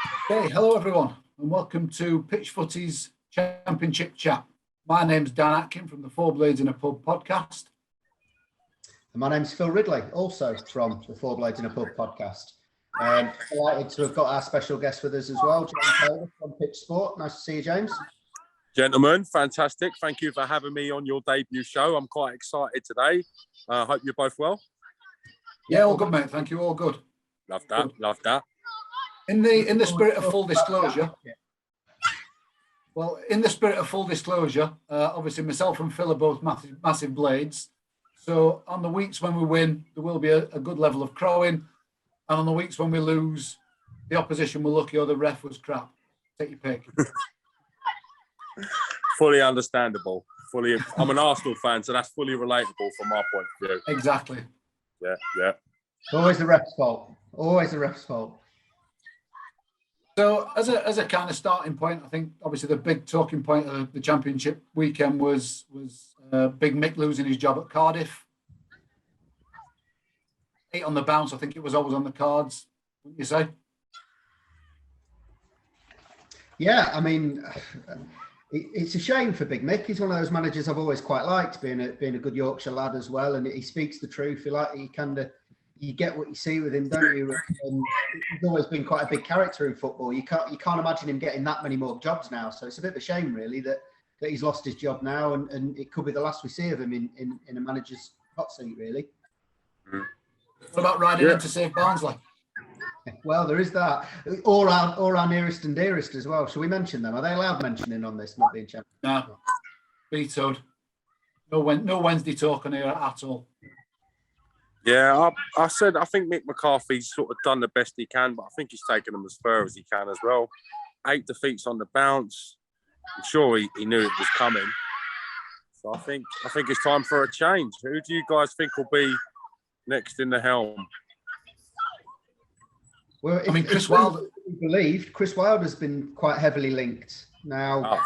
Okay, hello everyone, and welcome to Pitch Footy's Championship Chat. My name's Dan Atkin from the Four Blades in a Pub podcast. And my name's Phil Ridley, also from the Four Blades in a Pub podcast. Delighted to have got our special guest with us as well, James Taylor from Pitch Sport. Nice to see you, James. Gentlemen, fantastic. Thank you for having me on your debut show. I'm quite excited today. Hope you're both well. Yeah, all good, mate. Thank you. All good. Love that. Good. Love that. In the spirit of full disclosure, obviously myself and Phil are both massive blades. So on the weeks when we win, there will be a good level of crowing. And on the weeks when we lose, the opposition were lucky or the ref was crap. Take your pick. Fully understandable. I'm an Arsenal fan, so that's fully relatable from my point of view. Exactly. Yeah. Always the ref's fault. Always the ref's fault. So as a kind of starting point, I think obviously the big talking point of the championship weekend was Big Mick losing his job at Cardiff. 8 on the bounce, I think it was always on the cards, wouldn't you say? Yeah, I mean, it's a shame for Big Mick. He's one of those managers I've always quite liked, being a good Yorkshire lad as well, and he speaks the truth. You get what you see with him, don't you? And he's always been quite a big character in football. You can't imagine him getting that many more jobs now. So it's a bit of a shame, really, that he's lost his job now, and it could be the last we see of him in a manager's hot seat, really. What about riding in to save Barnsley? Well, there is that. Or our nearest and dearest as well. Shall we mention them? Are they allowed mentioning on this, not being champion? No, vetoed. No Wednesday talk on here at all. Yeah, I think Mick McCarthy's sort of done the best he can, but I think he's taken them as far as he can as well. 8 defeats on the bounce. I'm sure he knew it was coming. So I think it's time for a change. Who do you guys think will be next in the helm? Well, Chris Wilder believed. Chris Wilder's been quite heavily linked now.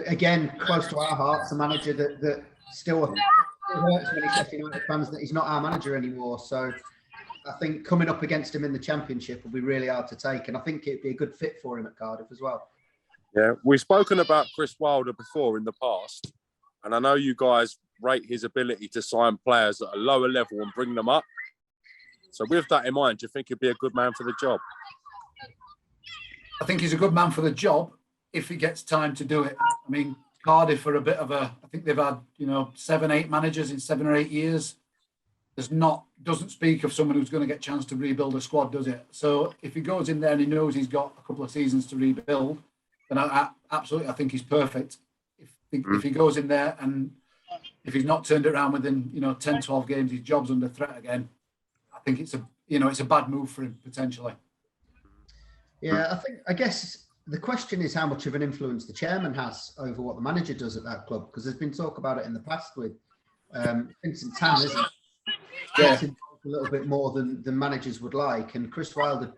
Again, close to our hearts, a manager that still hurts many Sheffield United fans that he's not our manager anymore. So I think coming up against him in the Championship will be really hard to take, and I think it'd be a good fit for him at Cardiff as well. Yeah, we've spoken about Chris Wilder before in the past, and I know you guys rate his ability to sign players at a lower level and bring them up. So with that in mind, do you think he'd be a good man for the job? I think he's a good man for the job if he gets time to do it. I mean, Cardiff are a bit of I think they've had, 7-8 managers in 7 or 8 years. Doesn't speak of someone who's going to get a chance to rebuild a squad, does it? So if he goes in there and he knows he's got a couple of seasons to rebuild, then I think he's perfect. If he goes in there and if he's not turned it around within 10, 12 games, his job's under threat again. I think it's a bad move for him potentially. Yeah, I guess the question is how much of an influence the chairman has over what the manager does at that club, because there's been talk about it in the past with Vincent Tan, isn't it? Yeah. A little bit more than managers would like, and Chris Wilder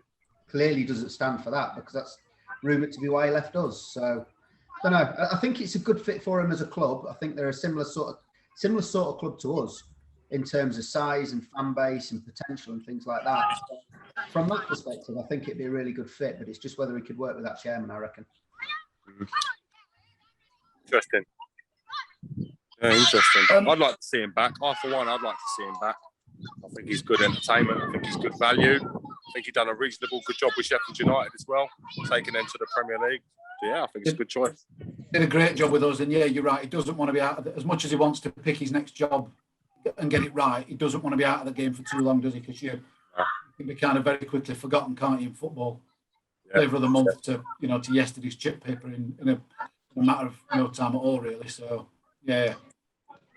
clearly doesn't stand for that because that's rumoured to be why he left us. So I don't know. I think it's a good fit for him as a club. I think they're a similar sort of club to us in terms of size and fan base and potential and things like that. So from that perspective, I think it'd be a really good fit, but it's just whether he could work with that chairman, I reckon. Interesting. Yeah, interesting. I'd like to see him back. I'd like to see him back. I think he's good entertainment. I think he's good value. I think he's done a reasonable good job with Sheffield United as well, taking them to the Premier League. So yeah, I think it's a good choice. Did a great job with us, and yeah, you're right. He doesn't want to be out of it. As much as he wants to pick his next job and get it right, he doesn't want to be out of the game for too long, does he? Because you can be kind of very quickly forgotten, can't you, in football? Flavour of the month to yesterday's chip paper in a matter of no time at all, really. So yeah.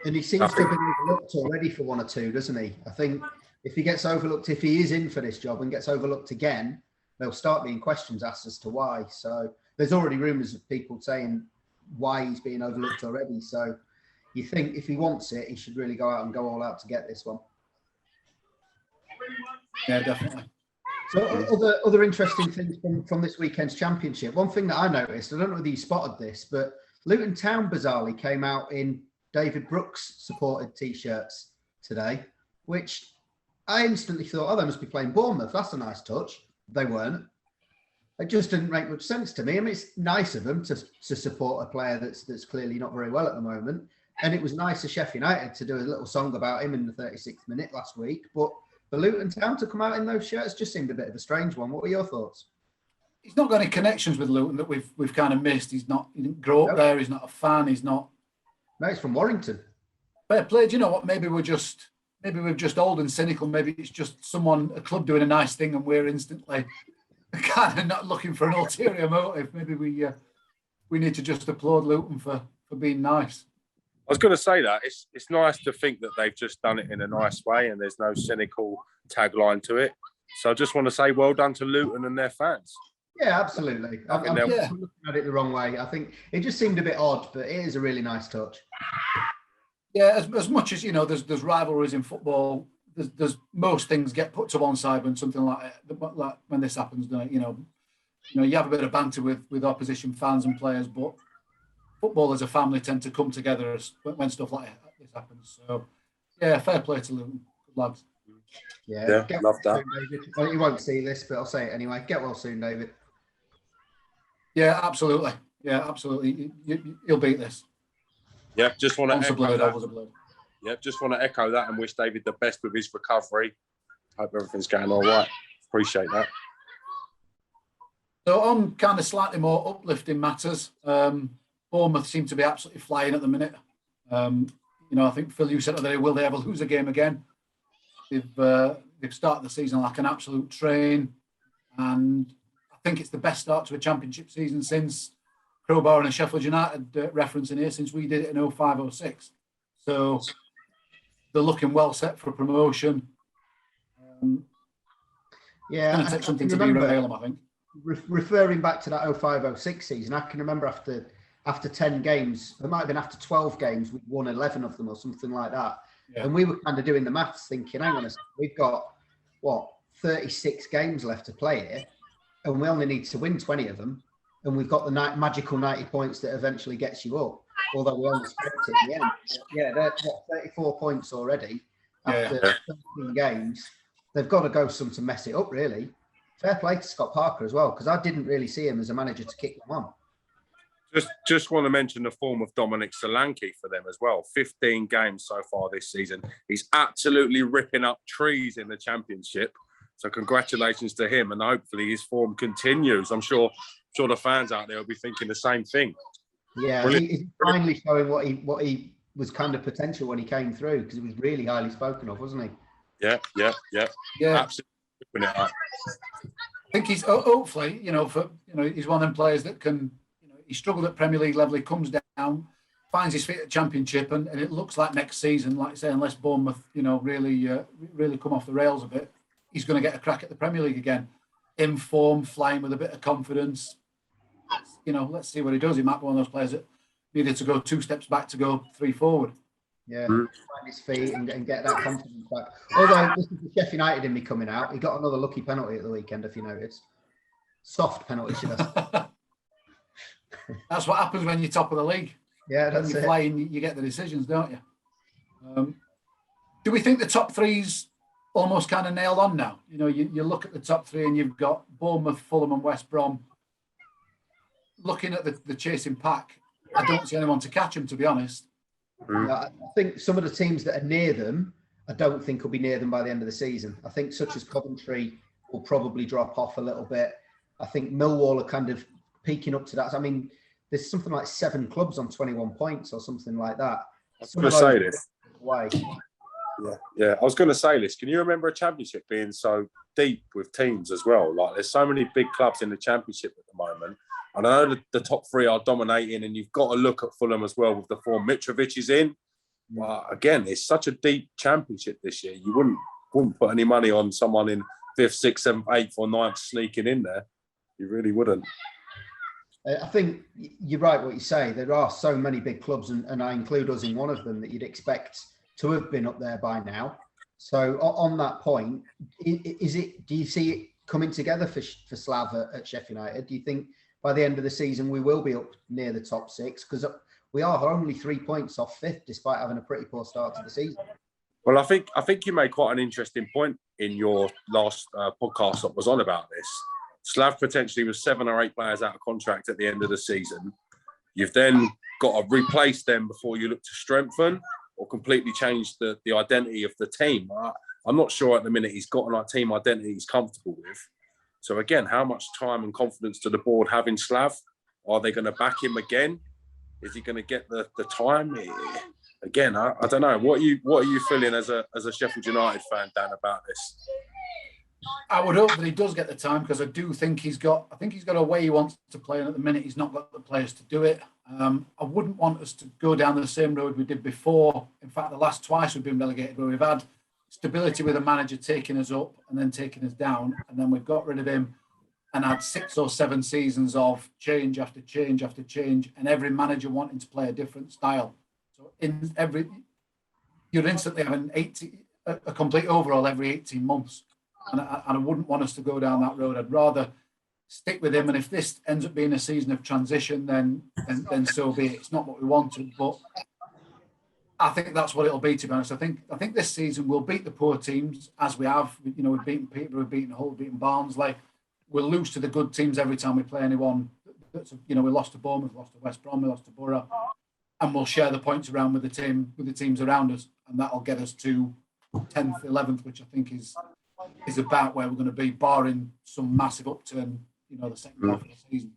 And he seems to have been overlooked already for 1 or 2, doesn't he? I think if he gets overlooked, if he is in for this job and gets overlooked again, there'll start being questions asked as to why. So there's already rumours of people saying why he's being overlooked already. So you think if he wants it, he should really go out and go all out to get this one. Yeah, definitely. So other interesting things from this weekend's championship. One thing that I noticed, I don't know whether you spotted this, but Luton Town bizarrely came out in David Brooks supported T-shirts today, which I instantly thought, they must be playing Bournemouth. That's a nice touch. They weren't. It just didn't make much sense to me. I mean, it's nice of them to support a player that's clearly not very well at the moment. And it was nice of Sheffield United to do a little song about him in the 36th minute last week. But for Luton Town to come out in those shirts just seemed a bit of a strange one. What were your thoughts? He's not got any connections with Luton that we've kind of missed. He didn't grow up there. He's not a fan. He's not. No, he's from Warrington. Fair play. Do you know what? Maybe we're just old and cynical. Maybe it's just a club doing a nice thing, and we're instantly kind of not looking for an ulterior motive. Maybe we need to just applaud Luton for being nice. I was going to say that it's nice to think that they've just done it in a nice way, and there's no cynical tagline to it. So I just want to say well done to Luton and their fans. Yeah, absolutely. I'm looking at it the wrong way. I think it just seemed a bit odd, but it is a really nice touch. Yeah, as much as, there's rivalries in football, there's most things get put to one side when something like when this happens. You have a bit of banter with opposition fans and players, but football as a family tend to come together when stuff like this happens. So, yeah, fair play to Luton. Good lads. Yeah, love that. Soon, David. Well, you won't see this, but I'll say it anyway. Get well soon, David. Yeah, absolutely. Yeah, absolutely. You'll beat this. Yeah, just want to echo that. Blood. Yeah, just want to echo that and wish David the best with his recovery. Hope everything's going all right. Appreciate that. So on kind of slightly more uplifting matters, Bournemouth seem to be absolutely flying at the minute. I think Phil, you said today, will they ever lose a game again? They've started the season like an absolute train, and I think it's the best start to a championship season since Crowbar and Sheffield United reference in here, since we did it in 05-06. So they're looking well set for promotion. Yeah, it's going to take something to derail them, I think. Referring back to that 05-06 season, I can remember after 10 games, it might have been after 12 games, we won 11 of them or something like that. Yeah. And we were kind of doing the maths thinking, hang on a second, we've got, 36 games left to play here, and we only need to win 20 of them, and we've got the magical 90 points that eventually gets you up, although we only scraped it in the end. Yeah, they're 34 points already after 13 games. They've got to go some to mess it up, really. Fair play to Scott Parker as well, because I didn't really see him as a manager to kick them on. Just want to mention the form of Dominic Solanke for them as well. 15 games so far this season. He's absolutely ripping up trees in the championship. So congratulations to him, and hopefully his form continues. I'm sure the fans out there will be thinking the same thing. Yeah, he's finally showing what he was kind of potential when he came through, because he was really highly spoken of, wasn't he? Yeah. Absolutely ripping it up. I think he's hopefully, he's one of them players that can. He struggled at Premier League level. He comes down, finds his feet at Championship, and it looks like next season, like I say, unless Bournemouth, really come off the rails a bit, he's going to get a crack at the Premier League again. In form, flying with a bit of confidence. Let's see what he does. He might be one of those players that needed to go 2 steps back to go 3 forward. Yeah, find his feet and get that confidence back. Although this is the Sheffield United in me coming out, he got another lucky penalty at the weekend, if you noticed. Soft penalty, should I say. That's what happens when you're top of the league. Yeah, that's when you're it. Flying, you get the decisions, don't you? Do we think the top three's almost kind of nailed on now? You look at the top 3 and you've got Bournemouth, Fulham and West Brom. Looking at the chasing pack, I don't see anyone to catch them, to be honest. I think some of the teams that are near them, I don't think will be near them by the end of the season. I think such as Coventry will probably drop off a little bit. I think Millwall are kind of peaking up to that. I mean, there's something like 7 clubs on 21 points or something like that. I was going to say this. Why? Yeah. I was going to say this. Can you remember a championship being so deep with teams as well? Like, there's so many big clubs in the championship at the moment. And I know the top 3 are dominating, and you've got to look at Fulham as well with the form Mitrovic is in. But again, it's such a deep championship this year. You wouldn't put any money on someone in 5th, 6th, 7th, 8th or 9th sneaking in there. You really wouldn't. I think you're right what you say. There are so many big clubs, and I include us in one of them, that you'd expect to have been up there by now. So on that point, do you see it coming together for Slav at Sheffield United? Do you think by the end of the season we will be up near the top 6? Because we are only 3 points off 5th, despite having a pretty poor start to the season. Well, I think you made quite an interesting point in your last podcast that was on about this. Slav potentially was 7 or 8 players out of contract at the end of the season. You've then got to replace them before you look to strengthen or completely change the identity of the team. I'm not sure at the minute he's got an team identity he's comfortable with. So again, how much time and confidence do the board have in Slav? Are they going to back him again? Is he going to get the time? Again, I don't know. What are you feeling as a Sheffield United fan, Dan, about this? I would hope that he does get the time, because I do think he's got a way he wants to play, and at the minute he's not got the players to do it. I wouldn't want us to go down the same road we did before. In fact, the last twice we've been relegated, where we've had stability with a manager taking us up and then taking us down, and then we've got rid of him and had 6 or 7 seasons of change after change after change, and every manager wanting to play a different style. So you're instantly having a complete overhaul every 18 months. And I wouldn't want us to go down that road. I'd rather stick with him. And if this ends up being a season of transition, then so be it. It's not what we wanted, but I think that's what it'll be, to be honest. I think this season we'll beat the poor teams, as we have. You know, we've beaten Peterborough, we've beaten Hull, we've beaten Barnsley. We'll lose to the good teams every time we play anyone. We lost to Bournemouth, we lost to West Brom, we lost to Borough, and we'll share the points around with the teams around us, and that'll get us to 10th, 11th, which I think is about where we're going to be, barring some massive upturn, the second half of the season.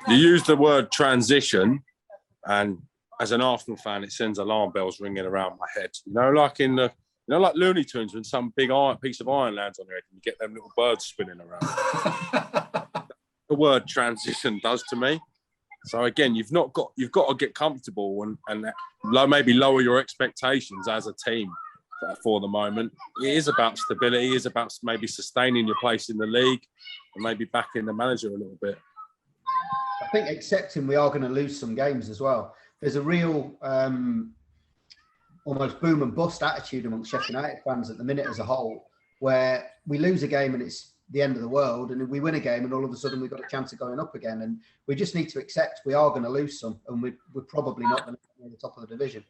You use the word transition, and as an Arsenal fan, it sends alarm bells ringing around my head. Like Looney Tunes, when some big piece of iron lands on your head and you get them little birds spinning around. The word transition does to me. So again, you've got to get comfortable and maybe lower your expectations as a team for the moment. It is about stability. It is about maybe sustaining your place in the league and maybe backing the manager a little bit. I think accepting we are going to lose some games as well. There's a real almost boom and bust attitude amongst Sheffield United fans at the minute as a whole, where we lose a game and it's the end of the world, and we win a game and all of a sudden we've got a chance of going up again. And we just need to accept we are going to lose some, and we're probably not going to be at the top of the division.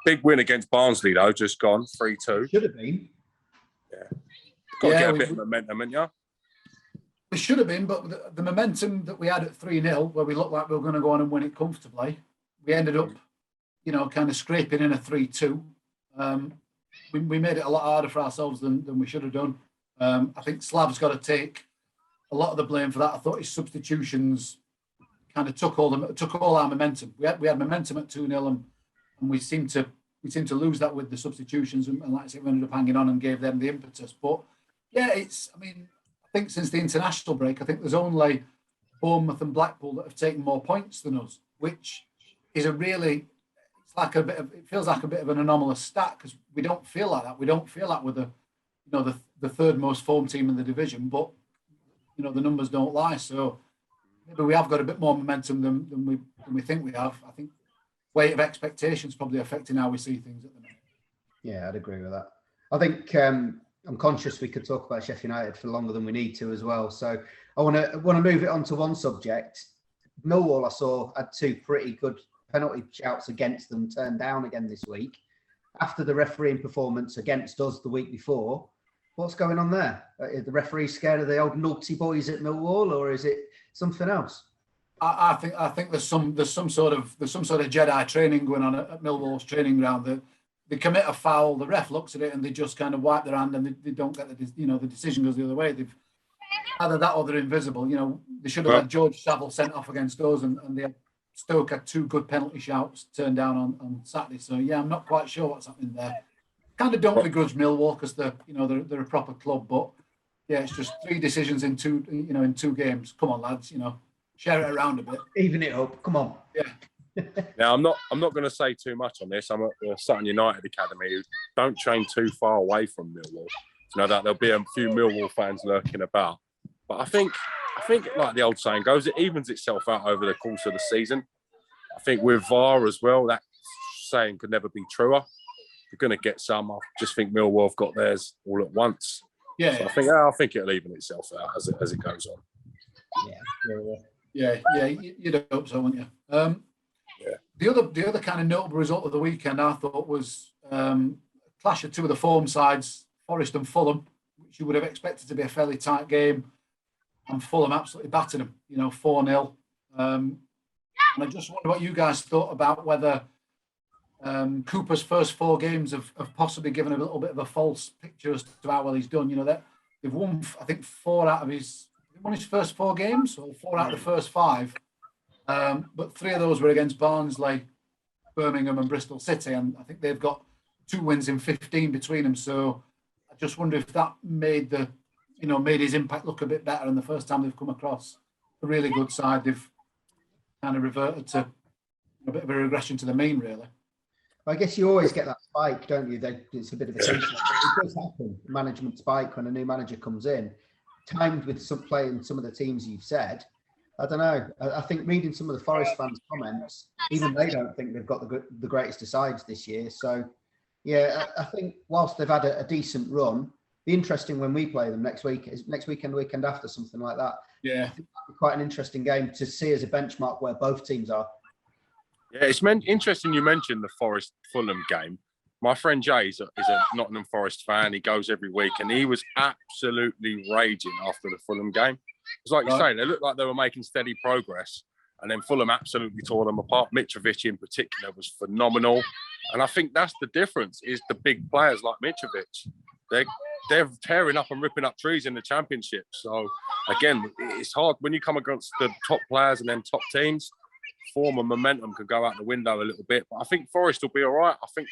Big win against Barnsley, though, just gone 3-2. Should have been. Yeah. Got to get a bit of momentum, haven't you? We should have been, but the momentum that we had at 3-0, where we looked like we were going to go on and win it comfortably, we ended up, kind of scraping in a 3-2. We made it a lot harder for ourselves than we should have done. I think Slav's got to take a lot of the blame for that. I thought his substitutions kind of took all our momentum. We had momentum at 2-0, and we seemed to lose that with the substitutions, and like I said, we ended up hanging on and gave them the impetus. But yeah, I think since the international break, I think there's only Bournemouth and Blackpool that have taken more points than us, which is it feels like a bit of an anomalous stat, because we don't feel like that. We don't feel like we're the third most formed team in the division, but the numbers don't lie. So maybe we have got a bit more momentum than we think we have. I think weight of expectations probably affecting how we see things at the minute. Yeah, I'd agree with that. I think I'm conscious we could talk about Sheffield United for longer than we need to as well. So I want to move it on to one subject. Millwall, I saw, had 2 pretty good penalty shouts against them turned down again this week. After the refereeing performance against us the week before, what's going on there? Are the referees scared of the old naughty boys at Millwall, or is it something else? I think there's some sort of Jedi training going on at Millwall's training ground. They commit a foul, the ref looks at it and they just kind of wipe their hand, and they don't get the decision goes the other way. They've either that or they're invisible. They should have had George Saville sent off against us, and Stoke had 2 good penalty shouts turned down on Saturday. So yeah, I'm not quite sure what's happening there. Kind of don't begrudge Millwall, because they're a proper club, but yeah, it's just 3 decisions in 2 games. Come on, lads, share it around a bit. Even it up. Come on. Yeah. Now, I'm not going to say too much on this. I'm at the Sutton United Academy, who don't train too far away from Millwall. So that there'll be a few Millwall fans lurking about. But I think, like the old saying goes, it evens itself out over the course of the season. I think with VAR as well, that saying could never be truer. You're going to get some. I just think Millwall have got theirs all at once. Yeah. So I think it'll even itself out as it goes on. Yeah. You'd hope so, wouldn't you? The other kind of notable result of the weekend, I thought, was clash of 2 of the form sides, Forest and Fulham, which you would have expected to be a fairly tight game. and Fulham absolutely battered them, 4-0. And I just wonder what you guys thought about whether Cooper's first 4 games have possibly given a little bit of a false picture as to how well he's done. They've won, I think, 4 out of his first 4 games, or 4 out of the first 5. But 3 of those were against Barnsley, Birmingham, and Bristol City, and I think they've got 2 wins in 15 between them. So I just wonder if that made his impact look a bit better. And the first time they've come across a really good side, they've kind of reverted to a bit of a regression to the mean, really. I guess you always get that spike, don't you? It's a bit of a tension. It does happen, management spike, when a new manager comes in, timed with playing some of the teams you've said. I don't know. I think reading some of the Forest fans' comments, even they don't think they've got the greatest of sides this year. So, yeah, I think whilst they've had a decent run, be interesting when we play them next weekend, weekend after, something like that. Yeah, quite an interesting game to see as a benchmark where both teams are. Yeah, it's interesting you mentioned the Forest Fulham game. My friend Jay is a Nottingham Forest fan. He goes every week, and he was absolutely raging after the Fulham game. It's like you say, they looked like they were making steady progress, and then Fulham absolutely tore them apart. Mitrovic in particular was phenomenal, and I think that's the difference, is the big players like Mitrovic. They're tearing up and ripping up trees in the Championship. So, again, it's hard when you come against the top players and then top teams. Form and momentum can go out the window a little bit, but I think Forest will be all right. I think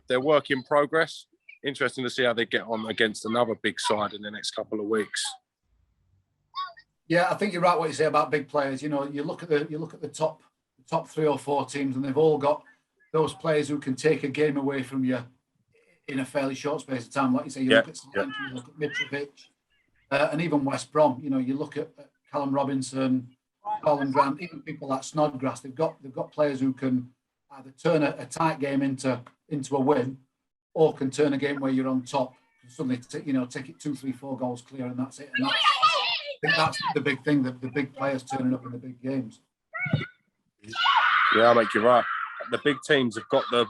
they're work in progress. Interesting to see how they get on against another big side in the next couple of weeks. Yeah, I think you're right what you say about big players. You look at the top 3 or 4 teams, and they've all got those players who can take a game away from you in a fairly short space of time. Like you say, you look at Solanke, you look at Mitrovic, and even West Brom. You look at Callum Robinson, Colin Grant, even people like Snodgrass. They've got players who can either turn a tight game into a win, or can turn a game where you're on top and suddenly take it 2, 3, 4 goals clear, and that's it. And I think that's the big thing, that the big players turning up in the big games. Yeah, I make you right. The big teams have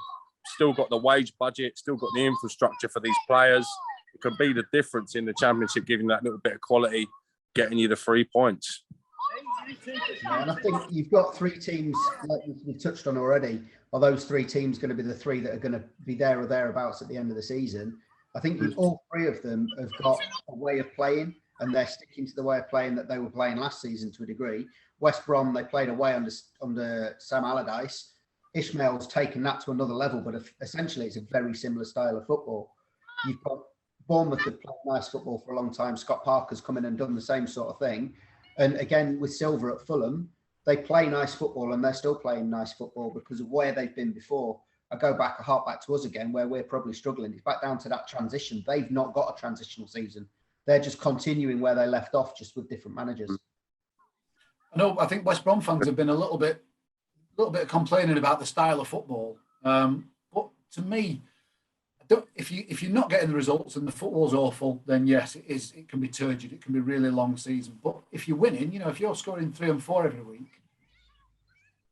still got the wage budget, still got the infrastructure for these players. It can be the difference in the Championship, giving that little bit of quality, getting you the 3 points. Yeah, and I think you've got 3 teams, like we've touched on already. Are those 3 teams going to be the 3 that are going to be there or thereabouts at the end of the season? I think all 3 of them have got a way of playing, and they're sticking to the way of playing that they were playing last season to a degree. West Brom, they played away under Sam Allardyce. Ishmael's taken that to another level, but essentially it's a very similar style of football. You've got Bournemouth that played nice football for a long time. Scott Parker's come in and done the same sort of thing. And again, with Silver at Fulham, they play nice football, and they're still playing nice football because of where they've been before. I hark back to us again, where we're probably struggling. It's back down to that transition. They've not got a transitional season. They're just continuing where they left off, just with different managers. I think West Brom fans have been a little bit complaining about the style of football. But to me, if you're not getting the results and the football's awful, then yes, it can be turgid. It can be a really long season. But if you're winning, if you're scoring 3 and 4 every week,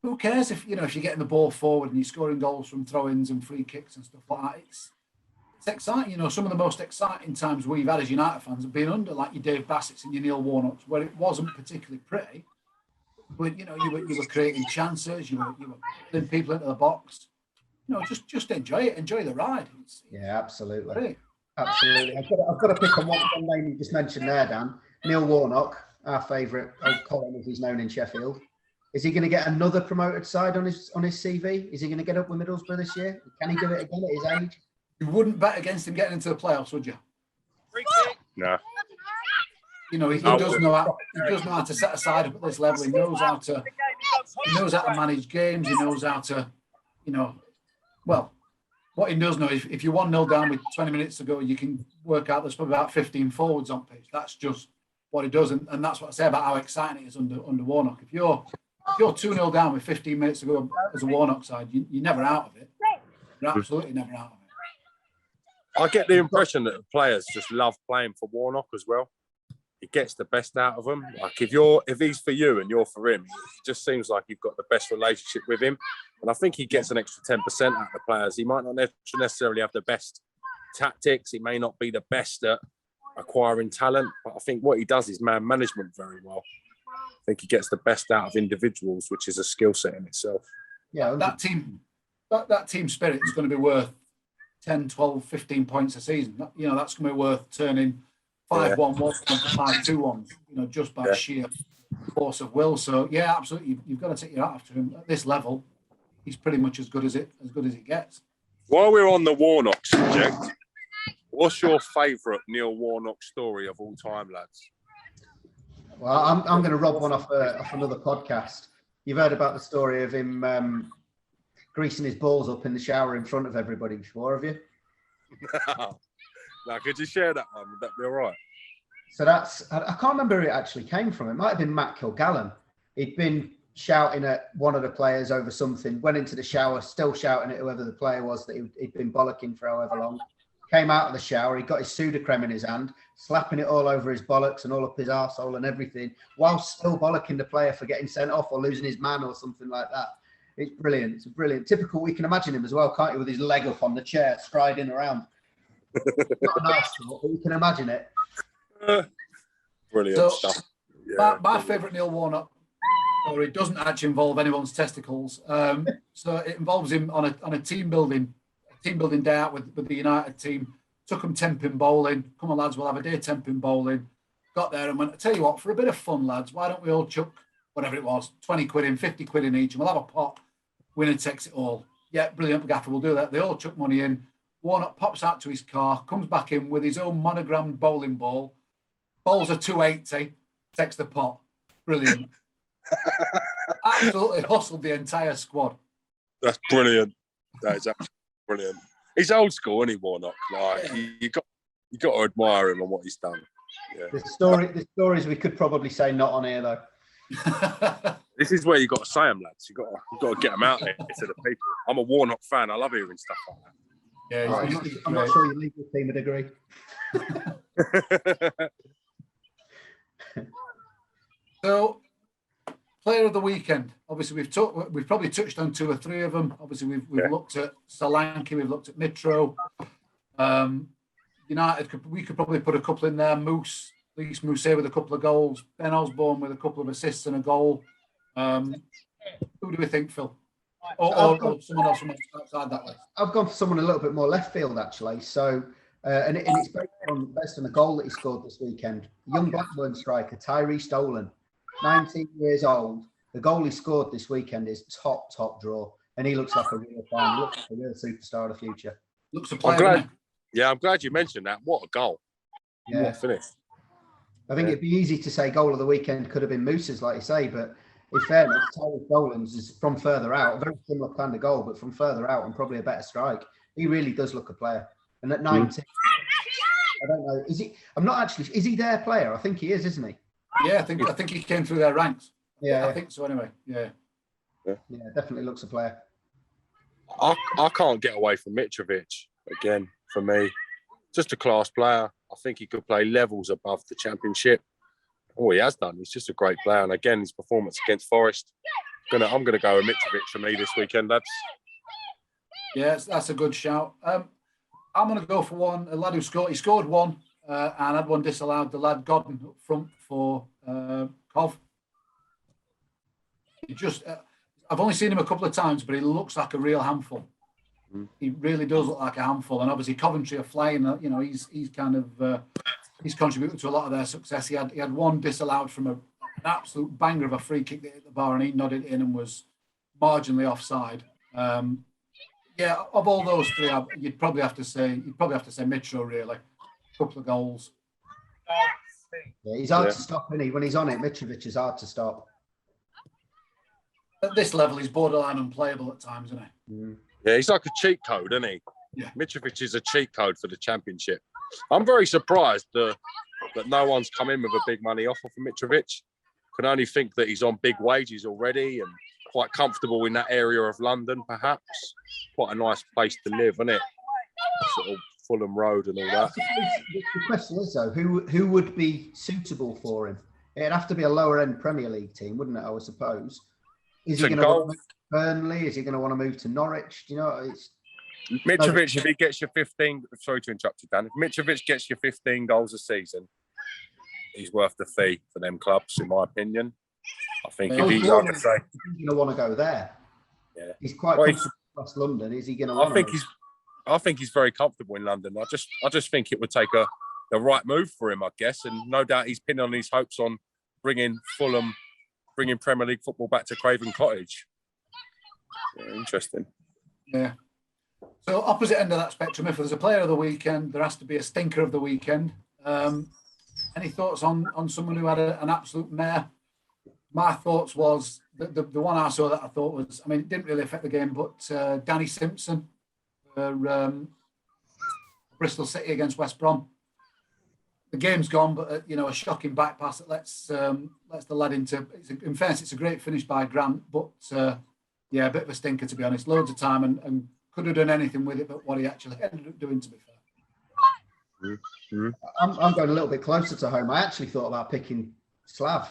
who cares if you're getting the ball forward and you're scoring goals from throw-ins and free kicks and stuff like that? It's exciting. Some of the most exciting times we've had as United fans have been under like your Dave Bassett's and your Neil Warnocks, where it wasn't particularly pretty. But you were creating chances, you were putting people into the box. Just enjoy it, enjoy the ride. Yeah, absolutely. Great. Absolutely. I've got to pick on one name you just mentioned there, Dan. Neil Warnock, our favourite old Colin, as he's known in Sheffield. Is he going to get another promoted side on his CV? Is he going to get up with Middlesbrough this year? Can he do it again at his age? You wouldn't bet against him getting into the playoffs, would you? No. He does know how to set a side up at this level. He knows how to manage games. He knows how to, well, what he does know, if you're 1-0 down with 20 minutes to go, you can work out there's probably about 15 forwards on pitch. That's just what he does. And that's what I say about how exciting it is under Warnock. If you're 2-0 down with 15 minutes to go as a Warnock side, you're never out of it. You're absolutely never out of it. I get the impression that the players just love playing for Warnock as well. He gets the best out of them. Like if he's for you and you're for him, it just seems like you've got the best relationship with him. And I think he gets an extra 10% out of the players. He might not necessarily have the best tactics. He may not be the best at acquiring talent, but I think what he does is man management very well. I think he gets the best out of individuals, which is a skill set in itself. Yeah, that team spirit is going to be worth 10, 12, 15 points a season. That's going to be worth turning 5-1 to 5-2 just by sheer force of will. So yeah, absolutely, you've got to take your hat off to him at this level. He's pretty much as good as it gets. While we're on the Warnock subject, what's your favourite Neil Warnock story of all time, lads? Well, I'm going to rob one off another podcast. You've heard about the story of him greasing his balls up in the shower in front of everybody before, have you? Now, could you share that one? Would that be all right? So I can't remember who it actually came from. It might have been Matt Kilgallen. He'd been shouting at one of the players over something, went into the shower, still shouting at whoever the player was that he'd been bollocking for however long. Came out of the shower, he got his Sudocrem in his hand, slapping it all over his bollocks and all up his arsehole and everything, while still bollocking the player for getting sent off or losing his man or something like that. It's brilliant. It's brilliant. Typical, we can imagine him as well, can't you, with his leg up on the chair, striding around. Not an arsehole, but you can imagine it. Brilliant stuff. Yeah, my favourite Neil Warnock story doesn't actually involve anyone's testicles. So it involves him on a team building day out with the United team. Took them 10-pin bowling. Come on, lads, we'll have a day 10-pin bowling. Got there and went, I tell you what, for a bit of fun, lads, why don't we all chuck whatever it was, 20 quid in, 50 quid in each, and we'll have a pot. Winner takes it all. Yeah, brilliant, Gaffer, we'll do that. They all chuck money in. Warnock pops out to his car, comes back in with his own monogrammed bowling ball, bowls a 280, takes the pot. Brilliant. Absolutely hustled the entire squad. That's brilliant. That is absolutely brilliant. He's old school, isn't he, Warnock? Like you got to admire him and what he's done. Yeah. The stories we could probably say not on here though. This is where you got to say them, lads. You got to get them out there to the people. I'm a Warnock fan. I love hearing stuff like that. Yeah, I'm not sure your legal team would agree. So, player of the weekend. Obviously, we've probably touched on 2 or 3 of them. Obviously, we've looked at Solanke, we've looked at Mitro. United, we could probably put a couple in there. Moose with a couple of goals. Ben Osborne with a couple of assists and a goal. Who do we think, Phil? Or someone else from outside that list? I've gone for someone a little bit more left field, actually. So, and it's based on the goal that he scored this weekend. Young Blackburn striker, Tyree Stolen, 19 years old. The goal he scored this weekend is top draw. And he looks like a real fan. He looks like a real superstar of the future. Looks a player. I'm glad you mentioned that. What a goal. Yeah. What a finish. I think it'd be easy to say goal of the weekend could have been Moose's, like you say, but in fairness, Tyree Stolen's is from further out, a very similar kind of goal, but from further out and probably a better strike. He really does look a player. And at 19, I don't know, is he their player? I think he is, isn't he? Yeah, I think he came through their ranks. Yeah. I think so anyway. Yeah, definitely looks a player. I can't get away from Mitrovic again, for me. Just a class player. I think he could play levels above the Championship. Oh, he has done. He's just a great player. And again, his performance against Forest. I'm going to go with Mitrovic for me this weekend, lads. Yes, that's a good shout. I'm going to go for one. A lad who scored. He scored one and had one disallowed. The lad Godden up front for Cov. I've only seen him a couple of times, but he looks like a real handful. He really does look like a handful, and obviously Coventry are flying. He's kind of he's contributed to a lot of their success. He had one disallowed from an absolute banger of a free kick that hit the bar, and he nodded in and was marginally offside. Of all those 3, you'd probably have to say Mitro, really. A couple of goals. Yeah, he's hard to stop, isn't he? When he's on it, Mitrovic is hard to stop. At this level, he's borderline unplayable at times, isn't he? Yeah, he's like a cheat code, isn't he? Yeah. Mitrovic is a cheat code for the Championship. I'm very surprised that no one's come in with a big money offer for Mitrovic. Can only think that he's on big wages already and quite comfortable in that area of London, perhaps. Quite a nice place to live, isn't it? Sort of Fulham Road and all that. The question is, though, who would be suitable for him? It'd have to be a lower-end Premier League team, wouldn't it, I would suppose? Is he going to move to Burnley? Is he going to want to move to Norwich? Do you know, Mitrovic, if he gets you 15, sorry to interrupt you, Dan. If Mitrovic gets you 15 goals a season, he's worth the fee for them clubs, in my opinion. I think if he, like I say, he's going to want to go there. Yeah, he's quite comfortable in West London. Is he going to? I think he's very comfortable in London. I just think it would take the right move for him, I guess, and no doubt he's pinning on his hopes on bringing Premier League football back to Craven Cottage. Yeah, interesting. Yeah. So opposite end of that spectrum, if there's a player of the weekend, there has to be a stinker of the weekend. Any thoughts on someone who had an absolute mare? My thoughts was the one I saw that I thought was, I mean, it didn't really affect the game, but Danny Simpson for Bristol City against West Brom. The game's gone, but a shocking back pass that lets the lad into. In fairness, it's a great finish by Grant, but a bit of a stinker, to be honest. Loads of time and could have done anything with it, but what he actually ended up doing, to be fair. Mm-hmm. I'm going a little bit closer to home. I actually thought about picking Slav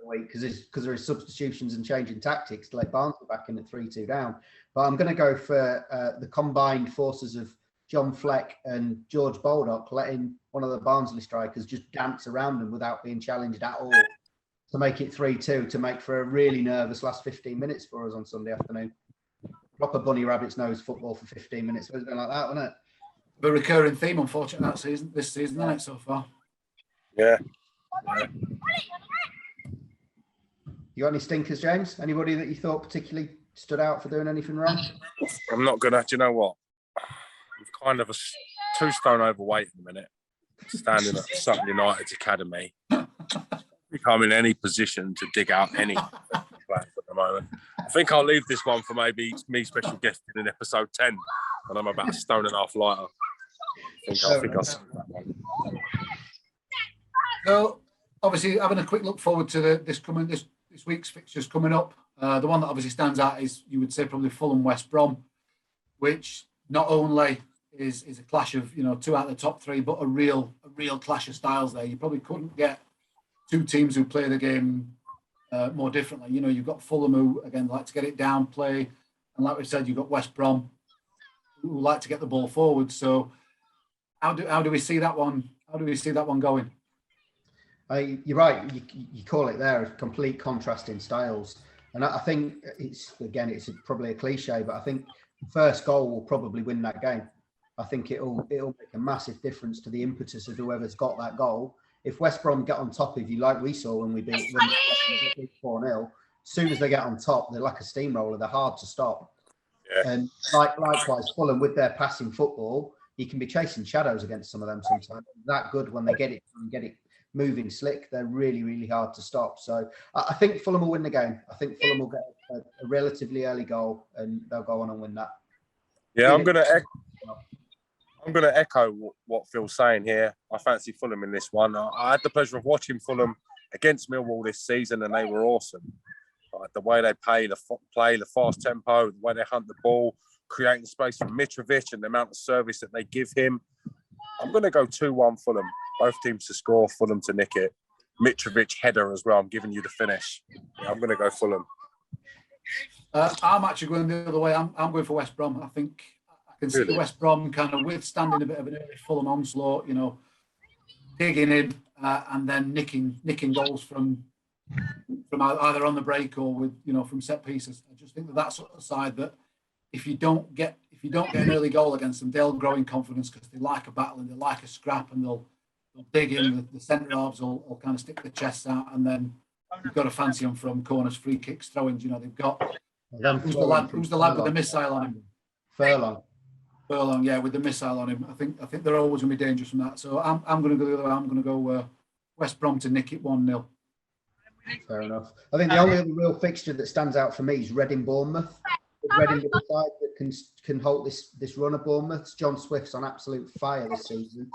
because of his substitutions and changing tactics to let Barnsley back in at 3-2 down. But I'm going to go for the combined forces of John Fleck and George Baldock, letting one of the Barnsley strikers just dance around him without being challenged at all to make it 3-2, to make for a really nervous last 15 minutes for us on Sunday afternoon. Proper bunny rabbit's nose football for 15 minutes. It was been like that, wasn't it? The recurring theme, unfortunately, this season, isn't it, so far? Yeah. You got any stinkers, James? Anybody that you thought particularly stood out for doing anything wrong? I'm not gonna. Do you know what? I'm kind of a 2 stone overweight in a minute, standing at Sutton United's academy. I think I'm in any position to dig out any plans at the moment. I think I'll leave this one for maybe me special guesting in episode 10 when I'm about a stone and a half lighter. I think I'll save that one. So, obviously, having a quick look forward to this week's fixtures coming up. The one that obviously stands out is, you would say, probably Fulham West Brom, which not only is a clash of 2 out of the top 3, but a real clash of styles there. You probably couldn't get 2 teams who play the game more differently. You've got Fulham, who again like to get it down, play, and like we said, you've got West Brom who like to get the ball forward. So how do we see that one? How do we see that one going? You're right. You call it there, a complete contrast in styles. And I think it's probably a cliche, but I think the first goal will probably win that game. I think it'll make a massive difference to the impetus of whoever's got that goal. If West Brom get on top of you, like we saw when we beat 4-0, as soon as they get on top, they're like a steamroller. They're hard to stop. Yeah. And likewise, Fulham, with their passing football, you can be chasing shadows against some of them sometimes. That good when they get it moving slick. They're really, really hard to stop. So I think Fulham will win the game. I think Fulham will get a relatively early goal and they'll go on and win that. Yeah, I'm going to echo what Phil's saying here. I fancy Fulham in this one. I had the pleasure of watching Fulham against Millwall this season, and they were awesome. The way they play, the fast tempo, the way they hunt the ball, creating space for Mitrovic, and the amount of service that they give him. I'm going to go 2-1 Fulham. Both teams to score, Fulham to nick it. Mitrovic header as well. I'm giving you the finish. Yeah, I'm going to go Fulham. I'm actually going the other way. I'm going for West Brom. I think I can see West Brom kind of withstanding a bit of an early Fulham onslaught, digging in and then nicking goals from either on the break or with from set pieces. I just think that's sort of the side that if you don't get an early goal against them, they'll grow in confidence because they like a battle and they like a scrap, and they'll dig in. The centre halves will kind of stick their chests out, and then you've got to fancy them from corners, free kicks, throw-ins. They've got who's the lad with the missile on him? Furlong, yeah, with the missile on him. I think they're always going to be dangerous from that. So I'm going to go the other way. I'm going to go West Brom to nick it 1-0. Fair enough. I think the only other real fixture that stands out for me is Reading Bournemouth. Reading the side that can hold this run of Bournemouth. John Swift's on absolute fire this season.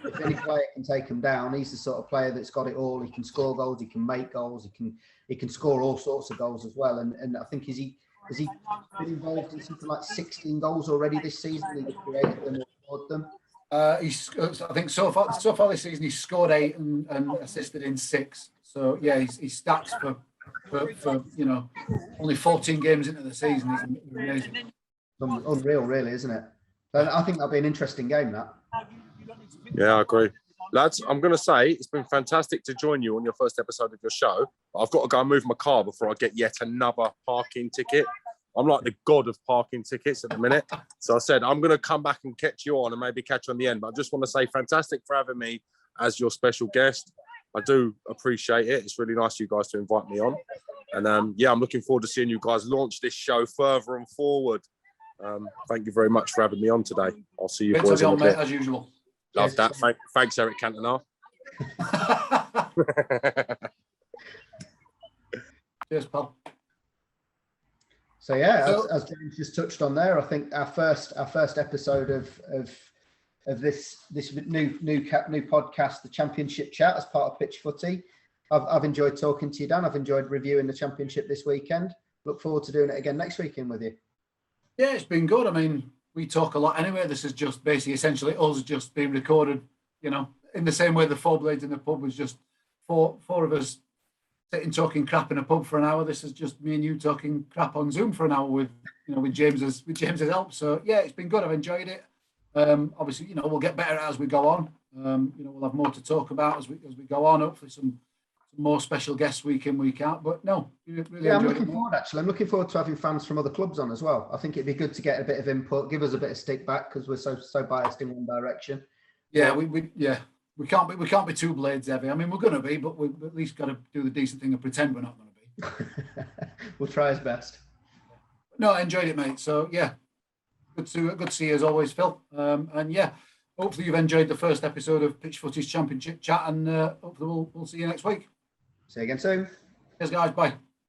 If any player can take him down, he's the sort of player that's got it all. He can score goals, he can make goals, he can score all sorts of goals as well. And I think has he been involved in something like 16 goals already this season? He created them or scored them. I think so far this season he's scored 8 and assisted in 6. So yeah, he's stats for only 14 games into the season is amazing. Unreal, really, isn't it? And I think that'll be an interesting game, that. Yeah, I agree. Lads, I'm going to say it's been fantastic to join you on your first episode of your show. I've got to go and move my car before I get yet another parking ticket. I'm like the god of parking tickets at the minute. So I said, I'm going to come back and catch you on and maybe catch you on the end. But I just want to say fantastic for having me as your special guest. I do appreciate it. It's really nice of you guys to invite me on. And yeah, I'm looking forward to seeing you guys launch this show further and forward. Thank you very much for having me on today. I'll see you boys on, in a mate, bit. as usual. Love that. Thanks, Eric Cantona. Cheers, pal. So yeah, as James just touched on there, I think our first episode of this new podcast, the Championship Chat, as part of Pitch Footy. I've enjoyed talking to you, Dan. I've enjoyed reviewing the Championship this weekend. Look forward to doing it again next weekend with you. Yeah, it's been good. I mean, we talk a lot anyway. This is just basically essentially us just being recorded, you know, in the same way the Four Blades in the pub was just four of us sitting talking crap in a pub for an hour. This is just me and you talking crap on Zoom for an hour with James's help. So yeah, it's been good. I've enjoyed it. Obviously, you know, we'll get better as we go on. You know, we'll have more to talk about as we go on. Hopefully, some more special guests week in, week out. But no, really I'm looking forward. Actually, I'm looking forward to having fans from other clubs on as well. I think it'd be good to get a bit of input, give us a bit of stick back because we're so biased in one direction. Yeah, we can't be two blades heavy. I mean, we're going to be, but we've at least got to do the decent thing and pretend we're not going to be. We'll try his best. No, I enjoyed it, mate. So yeah, good to see you as always, Phil. And yeah, hopefully you've enjoyed the first episode of Pitch Footy's Championship Chat, and hopefully we'll see you next week. See you again soon. Cheers, guys. Bye.